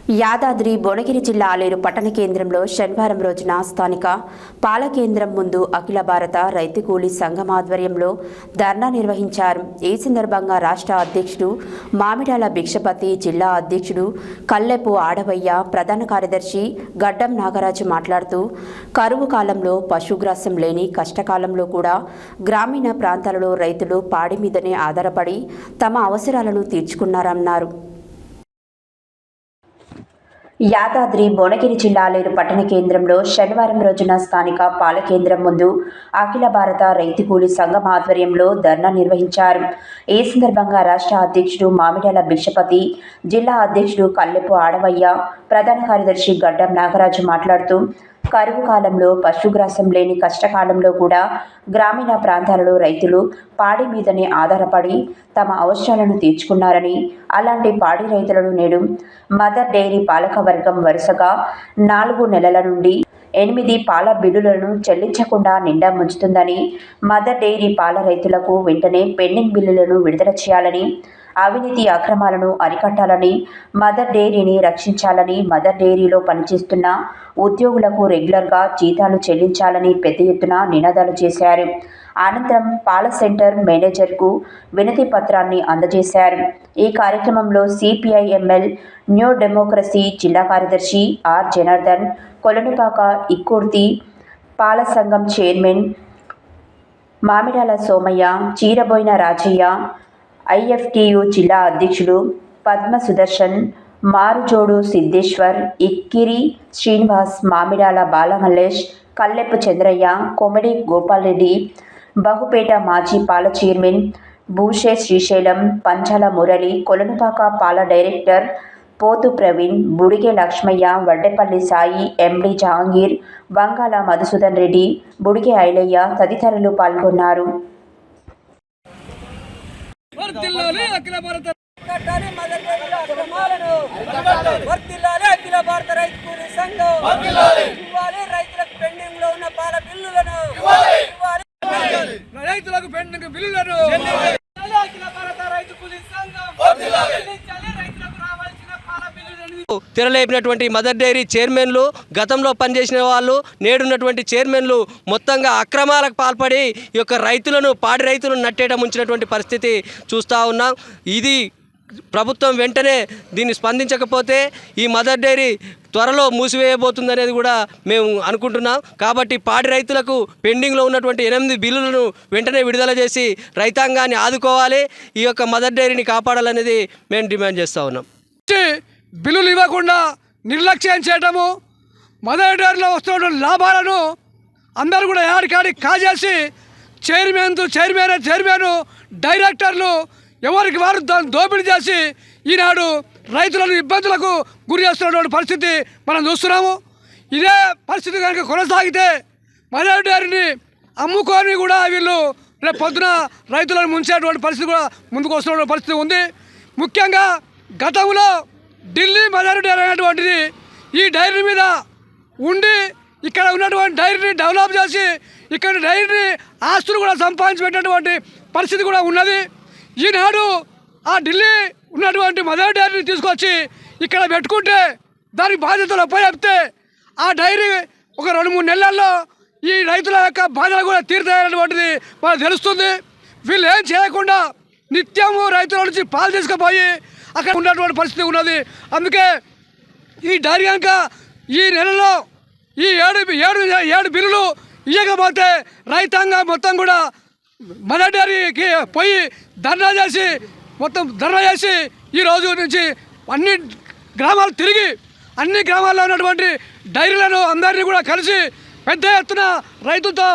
యాదాద్రి భువనగిరి జిల్లా ఆలేరు పట్టణ కేంద్రంలో శనివారం రోజున స్థానిక పాల కేంద్రం ముందు అఖిల భారత రైతు కూలీ సంఘం ఆధ్వర్యంలో ధర్నా నిర్వహించారు. ఈ సందర్భంగా రాష్ట్ర అధ్యక్షుడు మామిడాల భిక్షపతి, జిల్లా అధ్యక్షుడు కల్లెపు ఆడవయ్య, ప్రధాన కార్యదర్శి గడ్డం నాగరాజు మాట్లాడుతూ కరువు కాలంలో పశుగ్రాసం లేని కష్టకాలంలో కూడా గ్రామీణ ప్రాంతాలలో రైతులు పాడి మీదనే ఆధారపడి తమ అవసరాలను తీర్చుకున్నారన్నారు. యాదాద్రి భువనగిరి జిల్లా ఆలేరు పట్టణ కేంద్రంలో శనివారం రోజున స్థానిక పాల కేంద్రం ముందు అఖిల భారత రైతు కూలీ సంఘం ఆధ్వర్యంలో ధర్నా నిర్వహించారు. ఈ సందర్భంగా రాష్ట్ర అధ్యక్షుడు మామిడాల భిక్షపతి, జిల్లా అధ్యక్షుడు కల్లెపు ఆడవయ్య, ప్రధాన కార్యదర్శి గడ్డం నాగరాజు మాట్లాడుతూ కరువు కాలంలో పశుగ్రాసం లేని కష్టకాలంలో కూడా గ్రామీణ ప్రాంతాలలో రైతులు పాడి మీదనే ఆధారపడి తమ అవసరాలను తీర్చుకున్నారని, అలాంటి పాడి రైతులను నేడు మదర్ డైరీ పాలకవర్గం వరుసగా 4 నెలల నుండి 8 పాల బిల్లులను చెల్లించకుండా నిండా ముంచుతుందని, మదర్ డైరీ పాల రైతులకు వెంటనే పెండింగ్ బిల్లులను విడుదల చేయాలని, అవినీతి అక్రమాలను అరికట్టాలని, మదర్ డైరీని రక్షించాలని, మదర్ డైరీలో పనిచేస్తున్న ఉద్యోగులకు రెగ్యులర్గా జీతాలు చెల్లించాలని పెద్ద ఎత్తున నినాదాలు చేశారు. అనంతరం పాల సెంటర్ మేనేజర్కు వినతి పత్రాన్ని అందజేశారు. ఈ కార్యక్రమంలో సిపిఐఎంఎల్ న్యూ డెమోక్రసీ జిల్లా కార్యదర్శి ఆర్ జనార్దన్, కొలనుపాక ఇక్కుర్తి పాల సంఘం చైర్మన్ మామిడాల సోమయ్య, చీరబోయిన రాజయ్య, ఐఎఫ్టియు జిల్లా అధ్యక్షుడు పద్మ సుదర్శన్, మారుజోడు సిద్ధేశ్వర్, ఇక్కిరి శ్రీనివాస్, మామిడాల బాలమల్లేష్, కల్లెపు చంద్రయ్య, కొమిడి గోపాల్ రెడ్డి, బహుపేట మాజీ పాల చైర్మన్ భూషే శ్రీశైలం, పంచాల మురళి, కొలనుపాక పాల డైరెక్టర్ పోతు ప్రవీణ్, బుడిగే లక్ష్మయ్య, వడ్డేపల్లి సాయి, ఎండి జహాంగీర్, వంగాల మధుసూదన్ రెడ్డి, బుడిగే ఐలయ్య తదితరులు పాల్గొన్నారు. రైతులకు పెండింగ్ బిల్లులను తెరలేపినటువంటి మదర్ డైరీ చైర్మన్లు, గతంలో పనిచేసిన వాళ్ళు, నేడున్నటువంటి చైర్మన్లు మొత్తంగా అక్రమాలకు పాల్పడి ఈ యొక్క రైతులను, పాడి రైతులను నట్టేట ముంచినటువంటి పరిస్థితి చూస్తూ ఉన్నాం. ఇది ప్రభుత్వం వెంటనే దీన్ని స్పందించకపోతే ఈ మదర్ డైరీ త్వరలో మూసివేయబోతుందనేది కూడా మేము అనుకుంటున్నాం. కాబట్టి పాడి రైతులకు పెండింగ్లో ఉన్నటువంటి 8 బిల్లులను వెంటనే విడుదల చేసి రైతాంగాన్ని ఆదుకోవాలి, ఈ యొక్క మదర్ డైరీని కాపాడాలనేది మేము డిమాండ్ చేస్తూ ఉన్నాం. బిల్లులు ఇవ్వకుండా నిర్లక్ష్యం చేయడము, మదర్ డైరీలో వస్తున్న లాభాలను అందరూ కూడా యాడికాడికి కాజేసి చైర్మన్ డైరెక్టర్లు ఎవరికి వారు దోపిడీ చేసి ఈనాడు రైతులను ఇబ్బందులకు గురి చేస్తున్నటువంటి పరిస్థితి మనం చూస్తున్నాము. ఇదే పరిస్థితి కనుక కొనసాగితే మదర్ డైరీని అమ్ముకొని కూడా వీళ్ళు రేపు పొద్దున రైతులను ముంచేటువంటి పరిస్థితి కూడా ముందుకు వస్తున్న పరిస్థితి ఉంది. ముఖ్యంగా గతంలో ఢిల్లీ మదర్ డైరీ అనేటువంటిది ఈ డైరీ మీద ఉండి ఇక్కడ ఉన్నటువంటి డైరీని డెవలప్ చేసి ఇక్కడ డైరీని ఆస్తులు కూడా సంపాదించి పెట్టినటువంటి పరిస్థితి కూడా ఉన్నది. ఈనాడు ఆ ఢిల్లీ ఉన్నటువంటి మదర్ డైరీని తీసుకొచ్చి ఇక్కడ పెట్టుకుంటే దానికి బాధ్యతలు అప్పచెప్తే ఆ డైరీ ఒక 2-3 నెలల్లో ఈ రైతుల యొక్క బాధలు కూడా తీరుతాయనేటువంటిది మనకు తెలుస్తుంది. వీళ్ళు ఏం చేయకుండా నిత్యము రైతుల నుంచి పాలు తీసుకుపోయి అక్కడ ఉన్నటువంటి పరిస్థితి ఉన్నది. అందుకే ఈ డైరీ కనుక ఈ నెలలో ఈ 7 బిల్లులు ఇవ్వకపోతే రైతాంగం మొత్తం కూడా మదర్ డైరీకి పోయి ధర్నా చేసి ఈ రోజు నుంచి అన్ని గ్రామాలు తిరిగి అన్ని గ్రామాల్లో ఉన్నటువంటి డైరీలను అందరినీ కూడా కలిసి పెద్ద ఎత్తున రైతులతో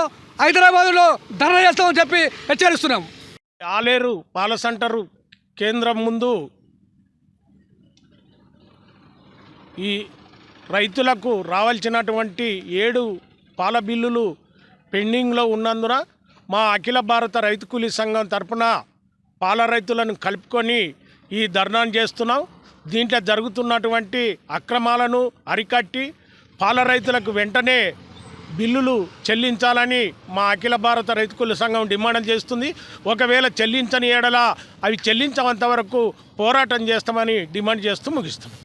హైదరాబాదులో ధర్నా చేస్తామని చెప్పి హెచ్చరిస్తున్నాం. ఆలేరు పాల సెంటరు కేంద్రం ముందు ఈ రైతులకు రావాల్సినటువంటి 7 పాల బిల్లులు పెండింగ్లో ఉన్నందున మా అఖిల భారత రైతు కూలీ సంఘం తరఫున పాల రైతులను కలుపుకొని ఈ ధర్నాను చేస్తున్నాం. దీంట్లో జరుగుతున్నటువంటి అక్రమాలను అరికట్టి పాల రైతులకు వెంటనే బిల్లులు చెల్లించాలని మా అఖిల భారత రైతు కూలీ సంఘం డిమాండ్ చేస్తుంది. ఒకవేళ చెల్లించని ఎడల అవి చెల్లించేంత వరకు పోరాటం చేస్తామని డిమాండ్ చేస్తూ ముగిస్తున్నాం.